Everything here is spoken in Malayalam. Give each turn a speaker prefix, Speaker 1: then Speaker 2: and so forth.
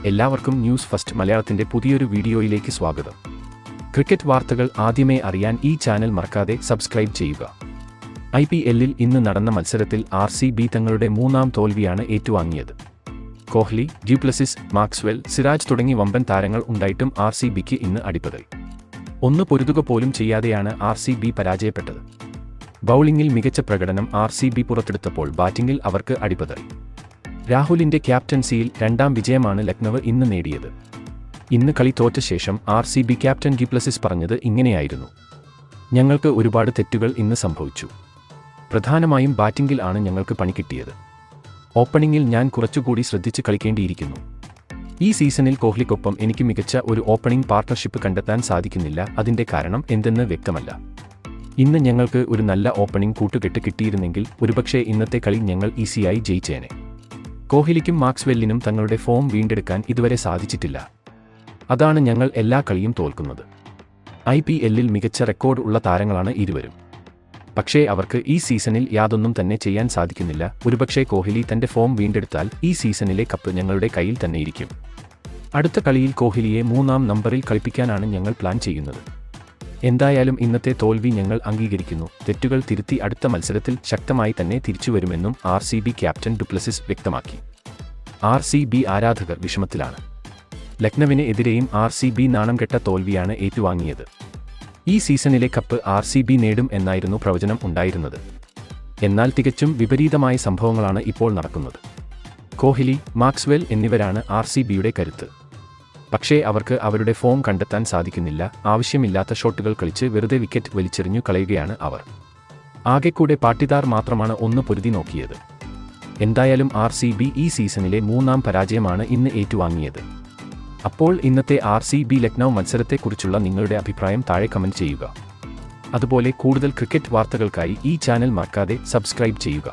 Speaker 1: എല്ലാവർക്കും ന്യൂസ് ഫസ്റ്റ് മലയാളത്തിന്റെ പുതിയൊരു വീഡിയോയിലേക്ക് സ്വാഗതം. ക്രിക്കറ്റ് വാർത്തകൾ ആദ്യമേ അറിയാൻ ഈ ചാനൽ മറക്കാതെ സബ്സ്ക്രൈബ് ചെയ്യുക. IPLൽ ഇന്ന് നടന്ന മത്സരത്തിൽ RCB തങ്ങളുടെ മൂന്നാം തോൽവിയാണ് ഏറ്റുവാങ്ങിയത്. കോഹ്ലി, ഡ്യൂപ്ലസിസ്, മാക്സ്വെൽ, സിറാജ് തുടങ്ങി വമ്പൻ താരങ്ങൾ ഉണ്ടായിട്ടും RCBക്ക് ഇന്ന് അടിപതറി. ഒന്ന് പൊരുതുക പോലും ചെയ്യാതെയാണ് RCB പരാജയപ്പെട്ടത്. ബൗളിംഗിൽ മികച്ച പ്രകടനം RCB പുറത്തെടുത്തപ്പോൾ ബാറ്റിംഗിൽ അവർക്ക് അടിപതറി. രാഹുലിന്റെ ക്യാപ്റ്റൻസിയിൽ രണ്ടാം വിജയമാണ് ലക്നൌ ഇന്ന് നേടിയത്. ഇന്ന് കളി തോറ്റ ശേഷം RCB ക്യാപ്റ്റൻ ഡ്യൂപ്ലസിസ് പറഞ്ഞത് ഇങ്ങനെയായിരുന്നു: ഞങ്ങൾക്ക് ഒരുപാട് തെറ്റുകൾ ഇന്ന് സംഭവിച്ചു. പ്രധാനമായും ബാറ്റിംഗിൽ ആണ് ഞങ്ങൾക്ക് പണി കിട്ടിയത്. ഓപ്പണിംഗിൽ ഞാൻ കുറച്ചുകൂടി ശ്രദ്ധിച്ച് കളിക്കേണ്ടിയിരിക്കുന്നു. ഈ സീസണിൽ കോഹ്ലിക്കൊപ്പം എനിക്ക് മികച്ച ഒരു ഓപ്പണിംഗ് പാർട്ണർഷിപ്പ് കണ്ടെത്താൻ സാധിക്കുന്നില്ല. അതിന്റെ കാരണം എന്തെന്ന് വ്യക്തമല്ല. ഇന്ന് ഞങ്ങൾക്ക് ഒരു നല്ല ഓപ്പണിംഗ് കൂട്ടുകെട്ട് കിട്ടിയിരുന്നെങ്കിൽ ഒരുപക്ഷേ ഇന്നത്തെ കളി ഞങ്ങൾ ഈസിയായി ജയിച്ചേനെ. കോഹ്ലിക്കും മാക്സ്വെല്ലിനും തങ്ങളുടെ ഫോം വീണ്ടെടുക്കാൻ ഇതുവരെ സാധിച്ചിട്ടില്ല. അതാണ് ഞങ്ങൾ എല്ലാ കളിയും തോൽക്കുന്നത്. IPLൽ മികച്ച റെക്കോർഡ് ഉള്ള താരങ്ങളാണ് ഇരുവരും. പക്ഷേ അവർക്ക് ഈ സീസണിൽ യാതൊന്നും തന്നെ ചെയ്യാൻ സാധിക്കുന്നില്ല. ഒരുപക്ഷേ കോഹ്ലി തന്റെ ഫോം വീണ്ടെടുത്താൽ ഈ സീസണിലെ കപ്പ് ഞങ്ങളുടെ കയ്യിൽ തന്നെയിരിക്കും. അടുത്ത കളിയിൽ കോഹ്ലിയെ 3-ാം നമ്പറിൽ കളിപ്പിക്കാനാണ് ഞങ്ങൾ പ്ലാൻ ചെയ്യുന്നത്. എന്തായാലും ഇന്നത്തെ തോൽവി ഞങ്ങൾ അംഗീകരിക്കുന്നു. തെറ്റുകൾ തിരുത്തി അടുത്ത മത്സരത്തിൽ ശക്തമായി തന്നെ തിരിച്ചുവരുമെന്നും RCB ക്യാപ്റ്റൻ ഡ്യൂപ്ലസിസ് വ്യക്തമാക്കി. RCB ആരാധകർ വിഷമത്തിലാണ്. ലക്നൌവിന് എതിരെയും RCB നാണം കെട്ട തോൽവിയാണ് ഏറ്റുവാങ്ങിയത്. ഈ സീസണിലെ കപ്പ് RCB നേടും എന്നായിരുന്നു പ്രവചനം ഉണ്ടായിരുന്നത്. എന്നാൽ തികച്ചും വിപരീതമായ സംഭവങ്ങളാണ് ഇപ്പോൾ നടക്കുന്നത്. കോഹ്ലി, മാക്സ്വെൽ എന്നിവരാണ് RCBയുടെ കരുത്ത്. പക്ഷേ അവർക്ക് അവരുടെ ഫോം കണ്ടെത്താൻ സാധിക്കുന്നില്ല. ആവശ്യമില്ലാത്ത ഷോട്ടുകൾ കളിച്ച് വെറുതെ വിക്കറ്റ് വലിച്ചെറിഞ്ഞു കളയുകയാണ് അവർ. ആകെക്കൂടെ പാട്ടിദാർ മാത്രമാണ് ഒന്ന് പൊരുതി നോക്കിയത്. എന്തായാലും RCB ഈ സീസണിലെ 3-ാം പരാജയമാണ് ഇന്ന് ഏറ്റുവാങ്ങിയത്. അപ്പോൾ ഇന്നത്തെ RCB ലക്നൌ മത്സരത്തെക്കുറിച്ചുള്ള നിങ്ങളുടെ അഭിപ്രായം താഴെ കമന്റ് ചെയ്യുക. അതുപോലെ കൂടുതൽ ക്രിക്കറ്റ് വാർത്തകൾക്കായി ഈ ചാനൽ മറക്കാതെ സബ്സ്ക്രൈബ് ചെയ്യുക.